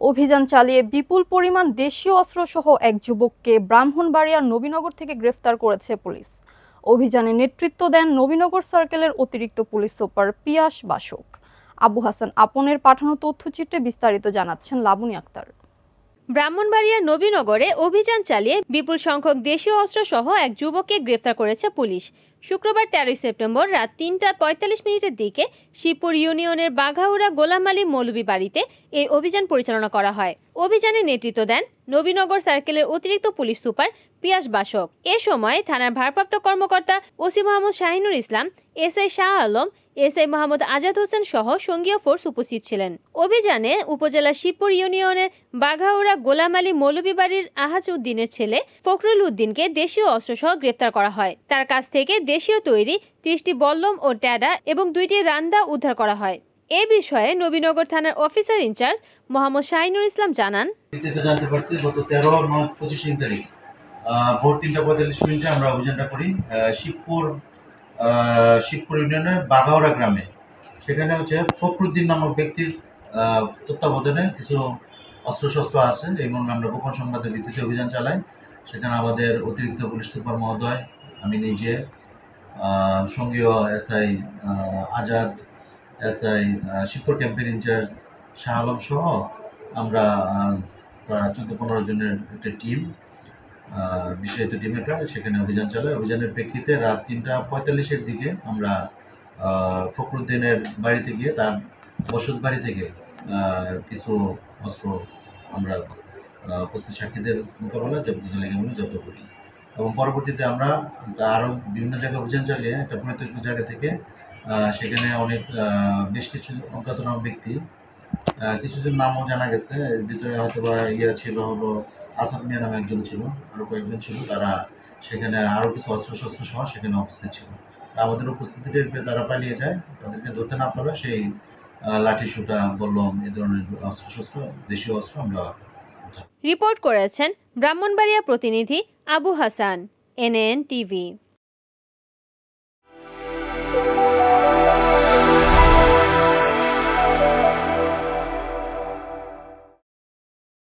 অভিযান চালিয়ে বিপুল পরিমাণ দেশীয় অস্ত্রসহ এক যুবককে ব্রাহ্মণবাড়িয়ার নবীনগর থেকে গ্রেফতার করেছে পুলিশ। অভিযানে নেতৃত্ব দেন নবীনগর সার্কেলের অতিরিক্ত পুলিশ সুপার পিয়াস বাসক। আবু হাসান আপনের পাঠানো তথ্যচিত্রে বিস্তারিত জানাচ্ছেন লাবণী আক্তার। ব্রাহ্মণবাড়িয়ার নবীনগরে অভিযান চালিয়ে বিপুল সংখ্যক দেশীয় অস্ত্রসহ এক যুবককে গ্রেফতার করেছে পুলিশ। শুক্রবার 13 সেপ্টেম্বর রাত 3:45 দিকে শিবপুর ইউনিয়নের বাঘাউড়া গোলাম আলী মৌলভী বাড়িতে এই অভিযান পরিচালনা করা হয়। অভিযানে নেতৃত্ব দেন নবীনগর সার্কেলের অতিরিক্ত পুলিশ সুপার পিয়াস বাসক। এ সময় থানার ভারপ্রাপ্ত কর্মকর্তা ওসি মোহাম্মদ শাহিনুর ইসলাম, এসআই শাহ আলম, এসআই মোহাম্মদ আজাদ হোসেন সহ সঙ্গীয় ফোর্স উপস্থিত ছিলেন। অভিযানে উপজেলা শিবপুর ইউনিয়নের বাঘাউড়া গোলাম আলী মৌলভী বাড়ির আহাজ উদ্দিনের ছেলে ফখরুল উদ্দিনকে দেশীয় অস্ত্রসহ গ্রেফতার করা হয়। তার কাছ থেকে দেশীয় তৈরি 30টি বল্লম ও ট্যাডা এবং 2টি রান্দা উদ্ধার করা হয়। এ বিষয়ে নবীনগর থানার অফিসার ইনচার্জ মোহাম্মদ শাহিনুর ইসলাম জানান, জানতে পারছি গত 13/9/25 তারিখ ভোর 3:45 আমরা অভিযানটা করি শিবপুর ইউনিয়নের বাঘাওড়া গ্রামে। সেখানে ফখরুদ্দিন নামক ব্যক্তির তত্ত্বাবধানে কিছু অস্ত্রশস্ত্র আছে এবং আমরা গোপন সংবাদের ভিত্তিতে অভিযান চালাই। সেখানে আমাদের অতিরিক্ত পুলিশ সুপার মহোদয়, আমি নিজে, সঙ্গীয় এসআই আজাদ, এসআই শিবপুর ক্যাম্পের ইনচার্জ শাহ আলম সহ আমরা প্রায় 14-15 জনের একটা টিম, বিশেষায়িত টিম এটা, সেখানে অভিযান চালায়। অভিযানের প্রেক্ষিতে রাত 3:45 দিকে আমরা ফখরুদ্দিনের বাড়িতে গিয়ে তার বসত বাড়ি থেকে কিছু অস্ত্র আমরা উপস্থিত সাক্ষীদের মোকাবেলা জব্দ করি এবং পরবর্তীতে আমরা আরও বিভিন্ন জায়গায় অভিযান চালিয়ে একটা পরিত্যক্ত জায়গা থেকে সেখানে বেশ কিছু অজ্ঞাতনামা ব্যক্তি, কিছুজন নামও জানা গেছে, এর ভিতরে হয়তো বা ছিল আসাদ মিয়া নামে একজন ছিল, আরও কয়েকজন ছিল, তারা সেখানে আরও কিছু অস্ত্রশস্ত্র সহ সেখানে উপস্থিত ছিল। আমাদের উপস্থিতির তারা পালিয়ে যায়, তাদেরকে ধরতে না পারলে সেই লাঠি সুটা বল্লম এই ধরনের অস্ত্রশস্ত্র, দেশীয় অস্ত্র আমরা। রিপোর্ট করেছেন ব্রাহ্মণবাড়িয়া প্রতিনিধি আবু হাসান, NN টিভি।